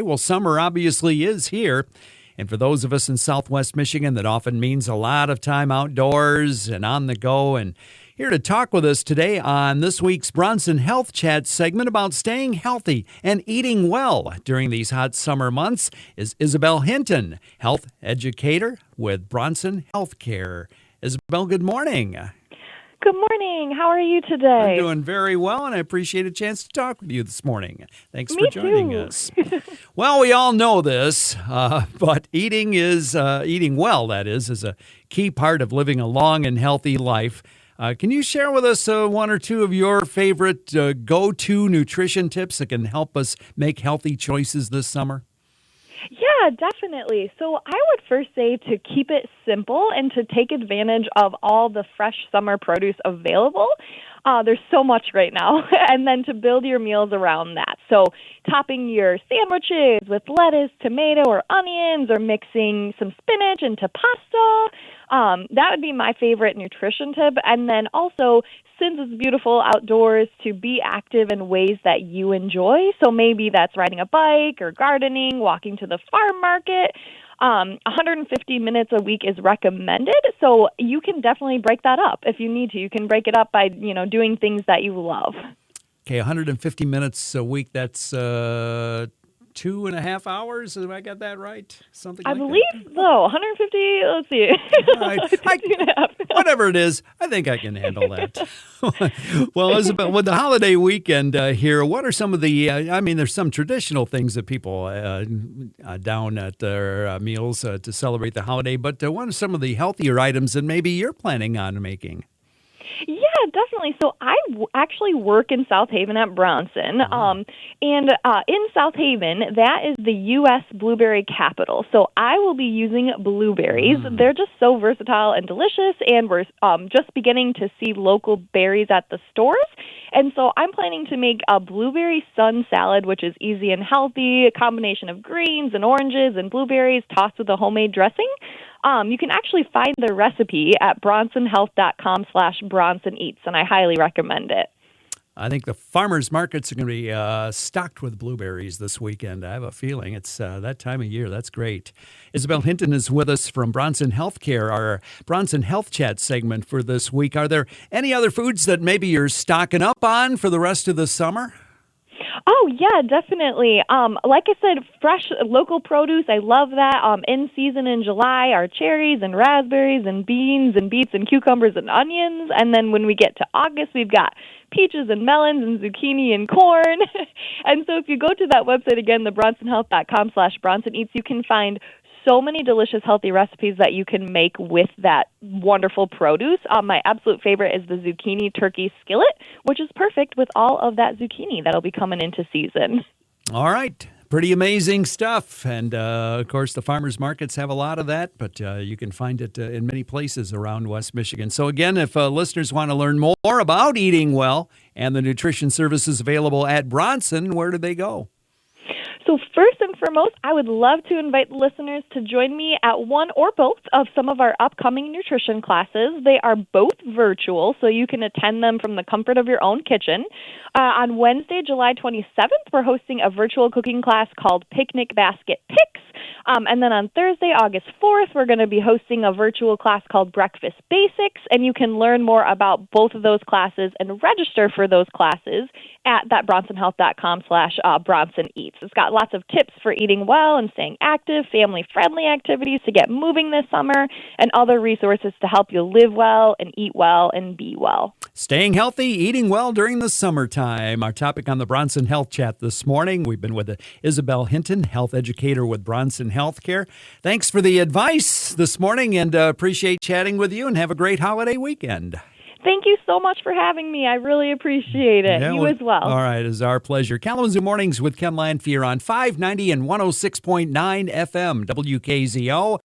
Well, summer obviously is here. And for those of us in Southwest Michigan, that often means a lot of time outdoors and on the go. And here to talk with us today on this week's Bronson Health Chat segment about staying healthy and eating well during these hot summer months is Isabel Hinton, health educator with Bronson Healthcare. Isabel, good morning. Good morning. How are you today? I'm doing very well, and I appreciate a chance to talk with you this morning. Thanks for joining us. Well, we all know this, but eating well, that is a key part of living a long and healthy life. Can you share with us one or two of your favorite go-to nutrition tips that can help us make healthy choices this summer? Yeah, definitely. So I would first say to keep it simple and to take advantage of all the fresh summer produce available. There's so much right now. And then to build your meals around that. So topping your sandwiches with lettuce, tomato, or onions, or mixing some spinach into pasta. That would be my favorite nutrition tip. And then also, since it's beautiful outdoors, to be active in ways that you enjoy. So maybe that's riding a bike or gardening, walking to the farm market. 150 minutes a week is recommended, so you can definitely break that up if you need to. You can break it up by, doing things that you love. Okay, 150 minutes a week, that's 2.5 hours. Have I got that right? Something like that? I believe so. 150, let's see. Right. Whatever it is, I think I can handle that. Well, Isabel, with the holiday weekend here, what are some of the, there's some traditional things that people down at their meals to celebrate the holiday, but what are some of the healthier items that maybe you're planning on making? Yeah, definitely. So I actually work in South Haven at Bronson. And in South Haven, that is the U.S. blueberry capital. So I will be using blueberries. They're just so versatile and delicious, and we're just beginning to see local berries at the stores. And so I'm planning to make a blueberry sun salad, which is easy and healthy, a combination of greens and oranges and blueberries tossed with a homemade dressing. You can actually find the recipe at bronsonhealth.com/BronsonEats, and I highly recommend it. I think the farmers markets are going to be stocked with blueberries this weekend. I have a feeling it's that time of year. That's great. Isabel Hinton is with us from Bronson Healthcare, our Bronson Health Chat segment for this week. Are there any other foods that maybe you're stocking up on for the rest of the summer? Oh, yeah, definitely. Like I said, fresh local produce, I love that. In season in July are cherries and raspberries and beans and beets and cucumbers and onions. And then when we get to August, we've got peaches and melons and zucchini and corn. And so if you go to that website again, the bronsonhealth.com/BronsonEats, you can find so many delicious, healthy recipes that you can make with that wonderful produce. My absolute favorite is the zucchini turkey skillet, which is perfect with all of that zucchini that'll be coming into season. All right. Pretty amazing stuff. And, of course, the farmers markets have a lot of that, but you can find it in many places around West Michigan. So, again, if listeners want to learn more about eating well and the nutrition services available at Bronson, where do they go? So first and foremost, I would love to invite listeners to join me at one or both of some of our upcoming nutrition classes. They are both virtual, so you can attend them from the comfort of your own kitchen. On Wednesday, July 27th, we're hosting a virtual cooking class called Picnic Basket Picks. And then on Thursday, August 4th, we're going to be hosting a virtual class called Breakfast Basics, and you can learn more about both of those classes and register for those classes at that bronsonhealth.com/BronsonEats. It's got lots of tips for eating well and staying active, family-friendly activities to get moving this summer, and other resources to help you live well and eat well and be well. Staying healthy, eating well during the summertime. Our topic on the Bronson Health Chat this morning. We've been with Isabel Hinton, health educator with Bronson Healthcare. Thanks for the advice this morning, and appreciate chatting with you, and have a great holiday weekend. Thank you so much for having me. I really appreciate it. You as well. All right, it's our pleasure. Kalamazoo Mornings with Ken Lanphier on 590 and 106.9 FM, WKZO.